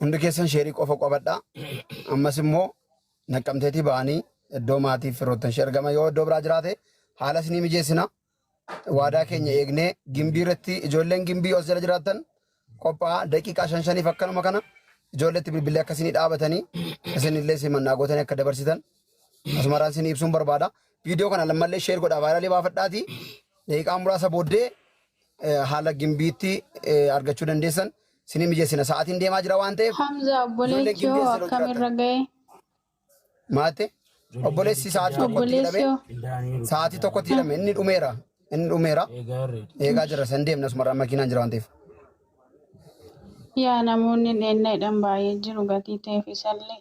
hundi keessan sheerii qofa qabadha ammas immoo naqqamteetii ba'anii iddoo maatii firootan shergama yoo iddoo biraa jiraate haala isinii mijeessina waadaa keenya eegnee gimbii irratti ijoolleen gimbii os jala jiraatan qophaa daqiiqaa 5 akkanuma kana ijoolleetti bilbilee akkasii dhaabatanii isinillee simannaa gootanii akka dabarsitan asumaraan isin ibsuun barbaada viidiyoo kana lammallee sheer godhaa vaayiraalii baafadhaati daqiiqaa muraasa booddee haala gimbiitti argachuu dandeessan isinii mijeessina sa'aatiin deemaa jira waan ta'eef Hamza obboleechoo akkamirra ga'e maate obboleessi sa'aatii tokkotti hidhame inni dhumeera eegaa jira san deemna asumarraan makiinaan jira waan ta'eef yaa namoonni dheennadhaan baay'ee jiru gatii ta'eef isallee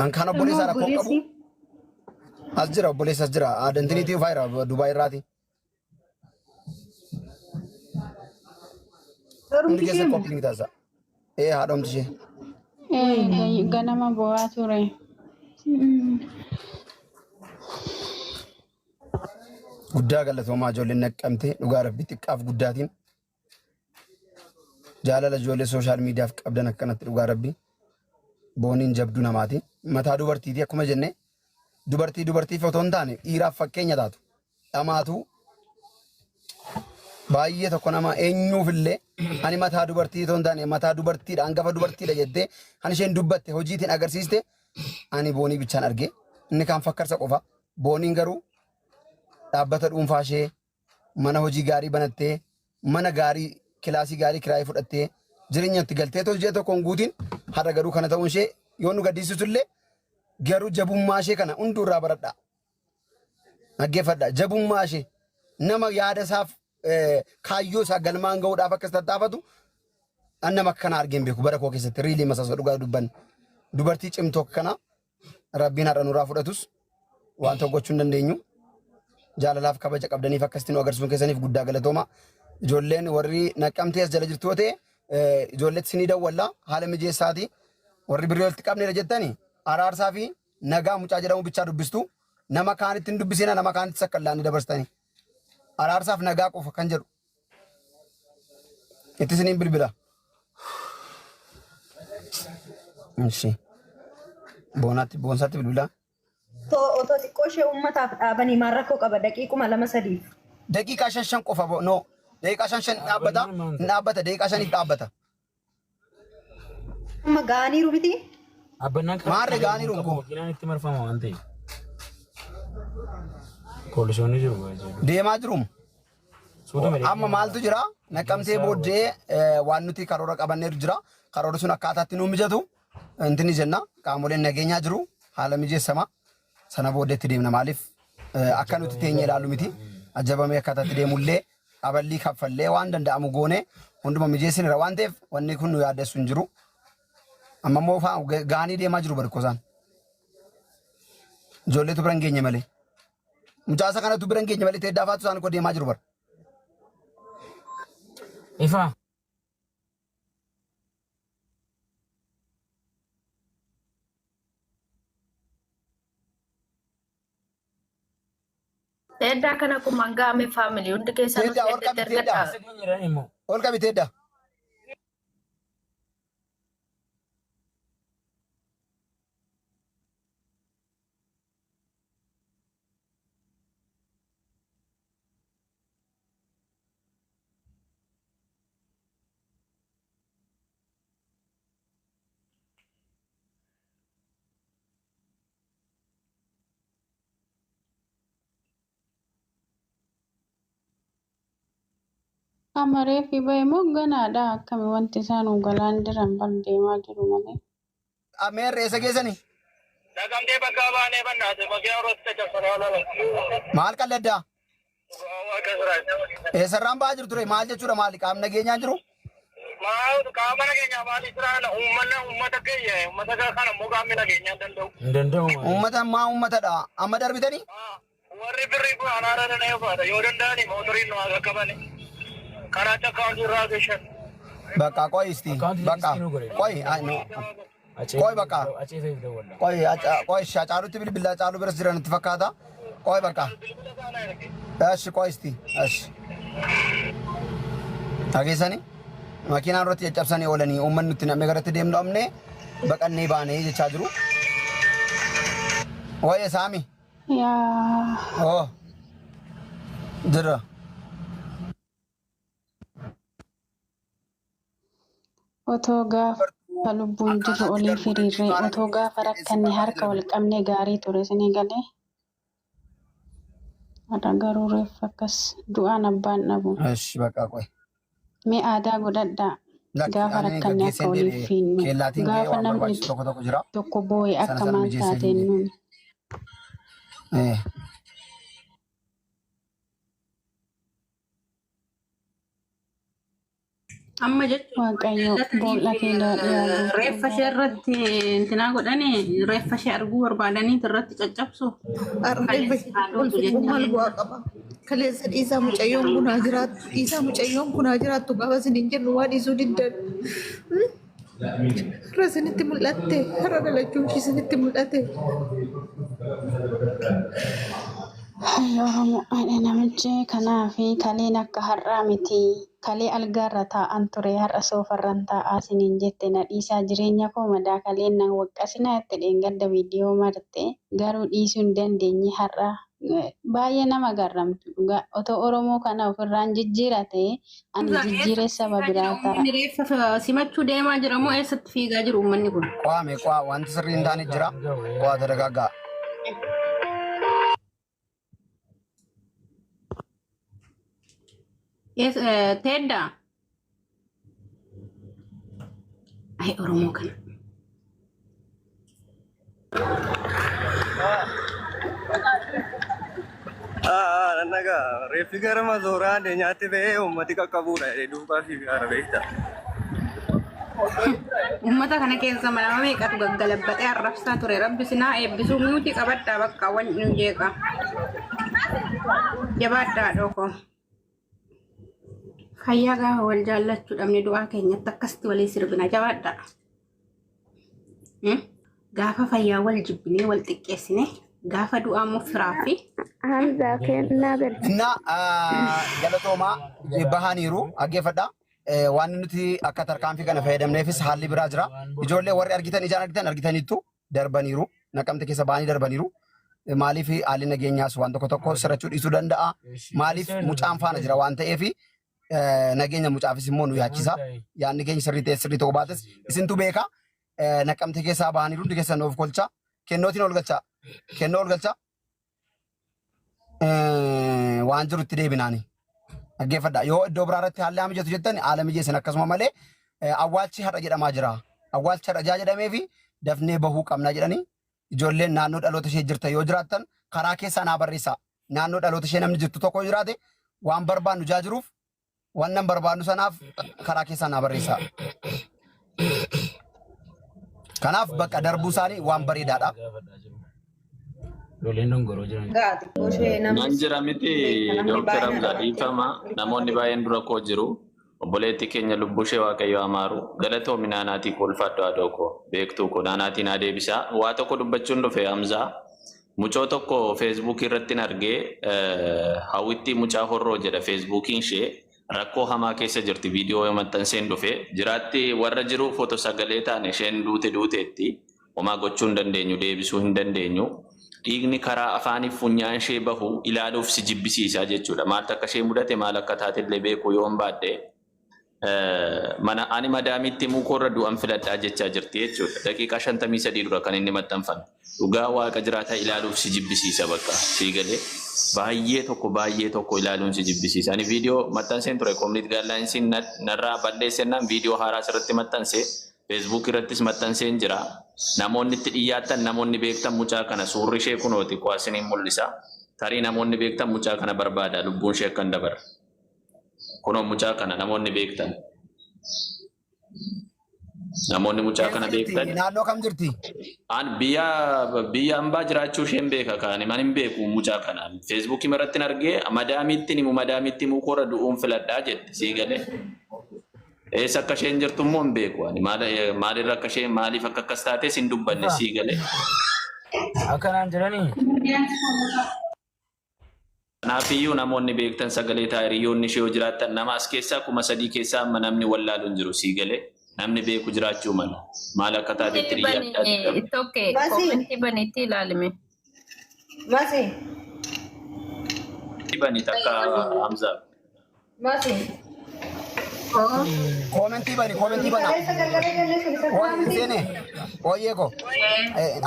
an kan obboleessa rakkoo qabu as jira obboleessa as jira aadantiniitii faayira Dubaay irraati hundi keessa koppiliin taasa haadhomti ishee ganama bo'aa ture guddaa galatoomaa ijoolleen naqqamte dhugaa rabbi xiqqaaf guddaatiin jaalala ijoollee sooshaal miidiyaaf qabdan akkanatti dhugaa rabbi booniin jabduu namaati mataa dubartiiti akkuma jenne dubartii fotoon hin taane dhiiraaf fakkeenya taatu dhamaatu baay'ee tokko nama eenyuufillee ani mataa dubartii fotoon taane mataa dubartiidha hangafa dubartiidha jettee ani isheen dubbatte hojiitiin agarsiiste ani boonii bichaan arge inni kan fakkarsa qofa booniin garuu dhaabbata dhuunfaa ishee mana hojii gaarii banattee mana gaarii kilaasii gaarii kiraayii fudhattee jireenyatti galtee hojii tokkoon guutiin har'a garuu kana ta'uun ishee yoo nu gaddisiisullee garuu jabummaa ishee kana hunduurraa baradha dhaggeeffadha jabummaa ishee nama yaada isaaf kaayyoo isaa galmaan ga'uudhaaf akkas tattaafatu nama akkana argeen beeku bara koo keessatti riilii masaasa dhugaa dubban dubartii cimtoo kana rabbiin har'a nurraa fudhatus waan tokko gochuu hin dandeenyu jaalalaaf kabaja qabdaniif akkasitti nu agarsiisuun keessaniif guddaa galatooma ijoolleen warri naqqamtee as jala jirtu yoo ta'e ijoolletti sinii dawwalla haala mijeessaati warri birrii walitti qabneera jettani araarsaa fi nagaa mucaa jedhamu bichaa dubbistu nama kaanitti hin dubbisina nama kaanitti sakkallaa dabarsitani araarsaaf nagaa qofa kan jedhu itti siniin bilbila Ishi boonsaatti bilbila Otoo xiqqoo ishee uummataaf dhaabanii maal rakkoo qaba daqiiquma 2-3 daqiiqaa 5 qofa no daqiiqaa 5 dhaabbata daqiiqaa 5 dhaabbata amma gaaniiru miti maarre gaaniiru ko makiinaan itti marfama waan ta'eef poolisoonni jiru deemaa jiru amma maaltu jira naqqamtee booddee waan nuti karoora qabanneeru jira karoora sun akkaataatti nu mijatu intini jenna qaamoleen nageenyaa jiru haala mijeessama sana booddeetti deemna maaliif akka nuti teenyee ilaallu miti ajjabamee akkaataatti deemullee aballii kaffallee waan danda'amu goone hunduma mijeessinira waan ta'eef wanni kun nu yaaddessu hin jiru amma immoo gaanii deemaa jiru barkoosaan ijoolleetu bira hin geenye malee mucaasa kanatu bira hin geenye malee teeddaafaatu isaan koo deemaa jiru bara Ifa Tedda kana kumangame family undi keessa ol qabi teedda amaree fi ba'e moo ganaadha akkami wanti isaan galaan diran bal deemaa jiru malee ameerre eessa geessani Nagamtee bakka baanee bannaate makiina rooti tajaajila maal qalladdaa eessarraan ba'aa jirtu ture maal jechuudha maali qaamni nageenyaa jiru qaama nageenyaa maali jiraana uummata keeyya uummata kana immoo qaamni nageenyaa danda'u. hin danda'u uummata maa uummatadha amma darbitanii warri birrii kun anaara danee faata yoo danda'ani mootoriin nu akka qabani karaa akkaawuntii irraa geeshan. bakka qo'isti bakka qo'i qo'i bakka qo'i shacaalutti bilbila caalu biras jiran itti fakkaata qo'i bakka eshi qo'isti eshi dhageessanii makiinaan irratti caccabsanii oolanii uummanni nutti namni garatti deemnu amne baqannee baanee jechaa jiru. Waa'ee saami. Yaa Oh. Jira. otoo gaafa lubbuun jiru olii firiirree otoo gaafa rakkanne harka wal qabne gaarii ture isinii galee. Ada garuu reeffa akkas du'aan abbaan dhabu. Esh baqa qoy. Mee aadaa godhadhaa. Gaafa rakkanne akka waliif fiinnu. Gaafa namni tokko boo'e akka maal taateen nuuni. Amma jechuun Waaqayyo boolla kee daadhii reeffa ishee irratti intinaa godhanii reeffa ishee arguu barbaadanii irratti caccabsu. Maal bu'aa qaba? Kaleessa dhiisaa mucayyoon kunaa jiraattu. Dhiisaa mucayyoon kunaa jiraattu gaafa isin hin jennu waan dhiisuu diddan. Har'a isinitti mul'atte. Har'a dhalachuun ishee isinitti mul'ate. Oromoo namichi kanaafi kaleen akka har'aa miti. Kalee algaarra taa'an ture har'a soofarran taa'aa isiniin jette na dhiisaa jireenya koo madaa kaleen nan waqqasinaa itti dheengadda viidiyoo marte garuu dhiisuu hin dandeenye har'a baay'ee nama garramtu dhugaa otoo Oromoo kana ofirraan jijjiira ta'e ani jijjiiree saba biraa ta'a. Reeffa simachuu deemaa jira moo eessatti fiigaa jiru uummanni kun? Qaame qaa wanti sirrii hin taane jira. Qaa dargaggaa. Tedda. Ay Oromoo kana. Naga reeffi gara mazooraan nyaatti ta'ee uummati qaqqabuudha duubaa fi gaara beekta. Uummata kana keessa mana meeqatu gaggalabbatee arrabsaa ture rabbi sinaa eebbisuu nuti qabaddaa bakka wanni jeeqa. Jabaaddaa dhoko. Fayyaa gaafa wal jaallachuu dhabne du'aa keenyatti akkasitti walii sirbina jabaadhaa. Gaafa fayyaa wal jibbinee wal xiqqeessine gaafa du'aa immoo firaa fi Inna galatoomaa bahaniiru dhaggeeffadhaa. Waan nuti akka tarkaanfii kana fayyadamneefis haalli biraa jira. Ijoollee warri argitan ijaan argitaniittu darbaniiru. Naqamte keessa bahanii darbaniiru. Maaliif haalli nageenyaas waan tokko sirrachuu dhiisuu danda'a. Maaliif mucaan faana jira waan ta'eef nageenya mucaafis immoo nu yaachisa. Yaadni keenya sirrii ta'e sirrii tokko baates isintu beeka. Naqamte keessaa bahaniiru hundi keessan of kolcha. Kennootiin ol galcha. Kennoo ol galcha. Waan jirutti deebinaani. Dhaggeeffadhaa yoo iddoo biraa irratti haalli mijatu jettan haala mijeessan akkasuma malee awwaalchi har'a jedhamaa jira. Awwaalchi har'a jedhamee fi dafnee bahuu qabna jedhanii ijoolleen naannoo dhaloota ishee jirta yoo jiraattan karaa keessaa naa barreessaa. Naannoo dhaloota ishee namni jirtu tokko jiraate waan barbaannu jaajiruuf waan nan barbaannu sanaaf karaa keessaa naa barreessaa. Kanaaf bakka darbuu isaanii waan bareedaadha. Nan jira miti Dr. Hamza dhiifama namoonni baay'een dura koo jiru obboleetti keenya lubbushee Waaqayyo amaaru galatoomi naanaatii kolfadhu adoo koo beektuu koo naanaatiin adeebisaa waa tokko dubbachuun dhufe Hamza mucoo tokko feesbuukii irratti argee hawwitti mucaa horroo jedha feesbuukiin ishee rakkoo hamaa keessa jirti viidiyoo maxxanseen dhufe jiraatti warra jiru foto sagalee taane isheen duuteetti homaa gochuu hin dandeenyu deebisuu hin dandeenyu. Dhiigni karaa afaaniif funyaan ishee bahu ilaaluuf si jibbisiisaa jechuudha. Maal akka ishee mudate maal akka taatellee beekuu yoo hin baadde mana ani madaamitti mukoorra du'an filadhaa jechaa jirti jechuudha. Daqiiqaa 53 dura kan inni maxxanfame. Dhugaa waaqa jiraataa ilaaluuf si jibbisiisa bakka sii galee baay'ee tokko ilaaluun si jibbisiisa. Ani viidiyoo maxxanseen ture community guidelines narraa balleessennaan viidiyoo haaraa asirratti maxxansee Facebook irrattis maxxanseen jira. Namoonni itti dhiyaatan namoonni beektan mucaa kana suurri ishee kunooti qo'asiniin mul'isa. Tarii namoonni beektan mucaa kana barbaada lubbuun ishee akkan dabara. Kunoo mucaa kana namoonni beektan. Namoonni mucaa kana beektan. Naannoo kam jirti? An biyya hambaa jiraachuu isheen beeka kaani man hin beeku mucaa kana. Facebook irratti argee madaamitti mukoora du'uun filadhaa jette sii galee. Eessa akka isheen jirtu immoo hin beeku. Maalirra akka isheen maaliif akka akkas taates hin dubbanne sii galee. Akkanaan jiranii. Naafiyyuu namoonni beektan sagalee taa'e hiriyoonni ishee jiraatan nama as keessaa 3,000 keessaa amma namni wallaalu hin jiru sii galee namni beeku jiraachuu mala. Maal akka taatetti Bani tokke koomenti banitti ilaalime. Masi. Bani takka Hamza. Masi. Koomenti bana. Oye sene. Oye ko.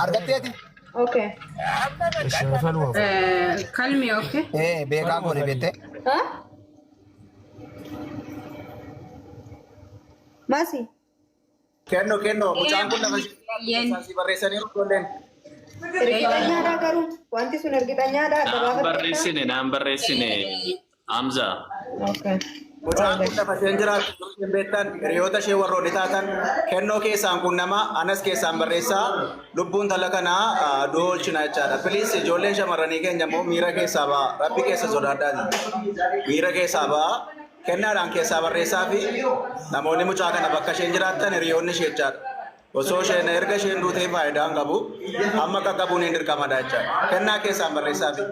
Argatteeti. Okay. Kalmi okay. Beekaa goone beette. Ha? Masi. Kenno mucaan kun nama si barreessaniiru ijoolleen. Ergitanya garuu wanti sun ergitanyaadha Naan barreessine Hamza. Okay. Mucaan kun lafa isheen jiraattu hin beektan hiriyoota ishee warroonni taatan kennoo keessaan kun nama anas keessaan barreessaa lubbuun tala kanaa doolchina jechaadha. Piliis ijoolleen shamarranii keenya immoo miira keessaa ba'a. Rabbi keessa sodaadhaati. Miira keessaa ba'a. Kennaadhaan keessaa barreessaa fi namoonni mucaa kana bakka isheen jiraattan hiriyoonni ishee jechaadha. Osoo isheen erga isheen duutee faayidaa hin qabu amma qaqqabuun hin dirqamadha jechaadha. Kennaa keessaan barreessaa fi.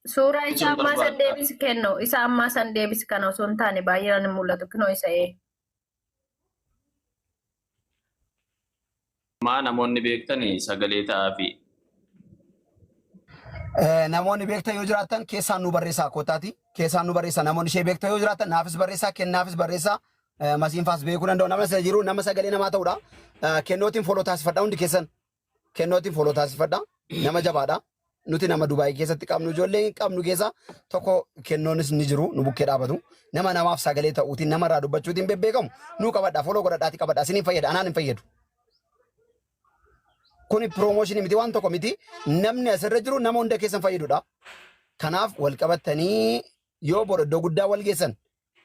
Suuraa isaa ammaa san deebisi kennu. Isa ammaa san deebisi kana osoo hin taane baay'inaan hin mul'atu. Kinoo isa Maa namoonni beektanii sagalee ta'aa fi. Namoonni beektan yoo jiraatan keessaan nu barreessaa kootaati. Keessaan nu barreessaa namoonni ishee beektan yoo jiraatan naafis barreessaa kennaafis barreessaa masiinfaas beekuu danda'u. Nama isa jiru nama sagalee namaa ta'udha. Kennootiin foloo taasifadha hundi keessan. Kennootiin foloo taasifadha. Nama jabaadha. Nuti nama Dubaay keessatti qabnu ijoolleen qabnu keessa tokko kennoonis ni jiru nu bukkee dhaabatu. Nama namaaf sagalee ta'uutiin namarraa dubbachuutiin bebbeekamu nu qabadha foloo godhadhaati qabadha isiniin fayyada anaan hin fayyadu. Kuni promotion miti waan tokko miti namni asirra jiru nama hunda keessan fayyadudha. Kanaaf wal qabattanii yoo borodoo guddaa wal geessan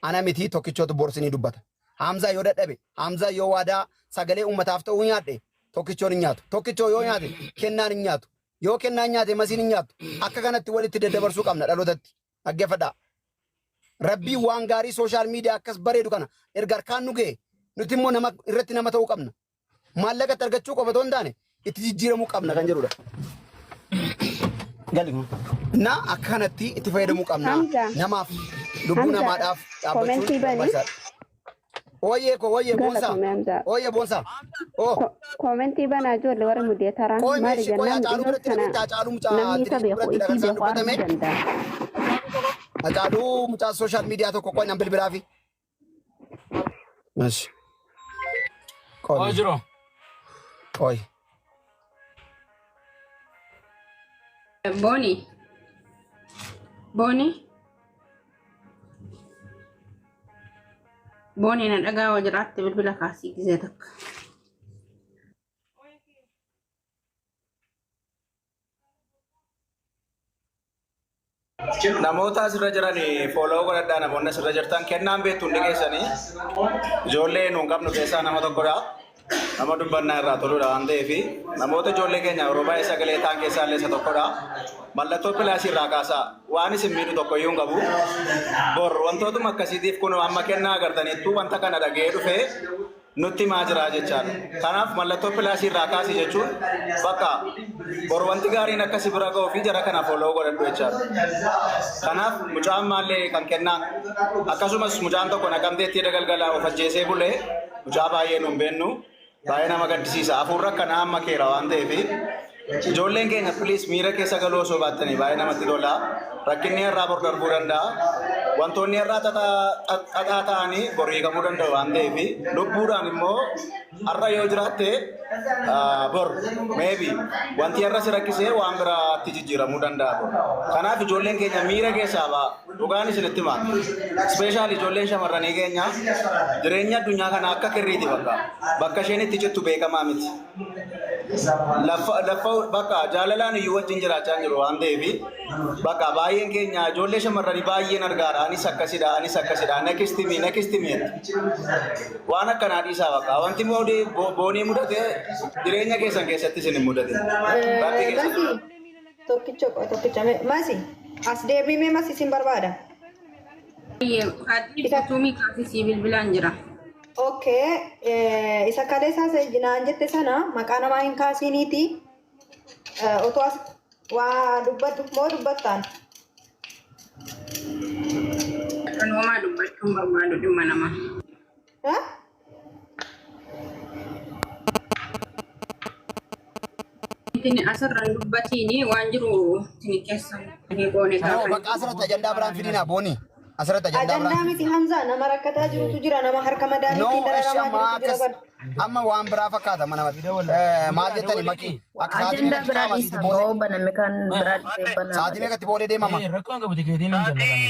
ana miti tokkichootu borsinii dubbata. Hamza yoo dadhabe Hamza yoo waadaa sagalee uummataaf ta'uu nyaadhe tokkichoon hin nyaatu. Tokkichoo yoo nyaate kennaan hin nyaatu. Yoo kennaan nyaate masiin hin nyaatu. Akka kanatti walitti daddabarsuu qabna dhalootatti. Dhaggeeffadhaa. Rabbii waan gaarii sooshaal miidiyaa akkas bareedu kana erga harkaan nu ga'e nuti immoo nama irratti nama ta'uu qabna. Maallaqatti argachuu qofa otoo hin taane itti jijjiiramuu qabna kan jedhudha. Na akka kanatti itti fayyadamuu qabna. Namaaf lubbuu namaadhaaf dhaabbachuu. Oye bonsa. Oye bonsa. Oh. Koomenti banaa ijoollee warra mudee taraan maali jennaan dhiyoo kana namni isa beeku itti beeku arguu danda'a. Ajaaluu mucaa sooshaal miidiyaa tokko qoy nan bilbilaafi. Mashi. Qoy jiro. Qoy. Boni na dhagaa wajjiraatti bilbila kaasii gisee takka. Namoota asirra jiran foloo godhadhaa namoonni asirra jirtan kennaan beektu hundi keessanii ijoollee nuun qabnu keessaa nama tokkodha. Nama dubbannaa irraa toludha waan ta'eef namoota ijoollee keenya yeroo baay'ee sagalee ta'an keessaa illee isa tokkodha. Mallattoo pilaasii irraa kaasaa waan isin miidhu tokko iyyuu hin qabu. Bor wantootuma akkasiitiif kun amma kennaa agartaniittuu wanta kana dhaga'ee dhufee nutti maa jira jechaadha. Kanaaf mallattoo pilaasii irraa kaasii jechuun bakka bor wanti gaariin akkasii bira ga'uu fi jara kana foloo godhadhu jechaadha. Kanaaf mucaan maallee kan kennaa akkasumas mucaan tokko naqamteetti galgala of ajjeesee bulee mucaa baay'ee nu hin beennu baay'ee nama gaddisiisa hafuurra akkanaa amma keera waan ta'eef ijoolleen keenya piliis miira keessa galuu osoo baattanii baay'ee namatti tola. Rakkinni irraa bor darbuu danda'a. Wantoonni irraa xaxaa ta'anii bor hiikamuu danda'u waan ta'eef lubbuudhaan immoo har'a yoo jiraatte bor meebi wanti irra si rakkisee waan biraatti jijjiiramuu danda'a. Kanaaf ijoolleen keenya miira keessaa ba'a. Dhugaan isinitti himaa. Ispeeshaal ijoolleen shamarranii keenya jireenya addunyaa kana akka kirriiti bakka isheen itti jettu beekamaa miti. Lafa bakka jaalalaan iyyuu wajjin jiraachaa jiru waan ta'eef bakka baay'een keenya ijoollee shamarranii baay'een argaadha. Anis akkasidha. Nekistimii waan akkanaa dhiisaa bakka wanti boonii mudate jireenya keessan keessatti isin hin mudate. Tokkicha masi as deebimee masi isin barbaada. Isa tuumii kaasisii bilbilaan jira. Okay, isa kaleessaa naan jette sana maqaa namaa hin kaasiniiti. Otoo as waa dubbadhu moo dubbattaan? Kanuma dubbachuu barbaadu dhimma namaa. Ini asirraan dubbatini waan jiru sini keessa ni goone gaafa. Bakka asirratti ajandaa biraan fidina booni. Asirratti ajandaa biraan. Ajandaa miti Hamza nama rakkataa jirutu jira nama harka madaaliitiin dararamaa jiru jira. Amma waan biraa fakkaata mana maal jettani maqii akka Ajandaa biraa dhiisa boo baname kan biraa dhiisee baname. sa'aatii meeqatti boolee deemama? Rakkoon qabu tikeetiin hin jaallatame.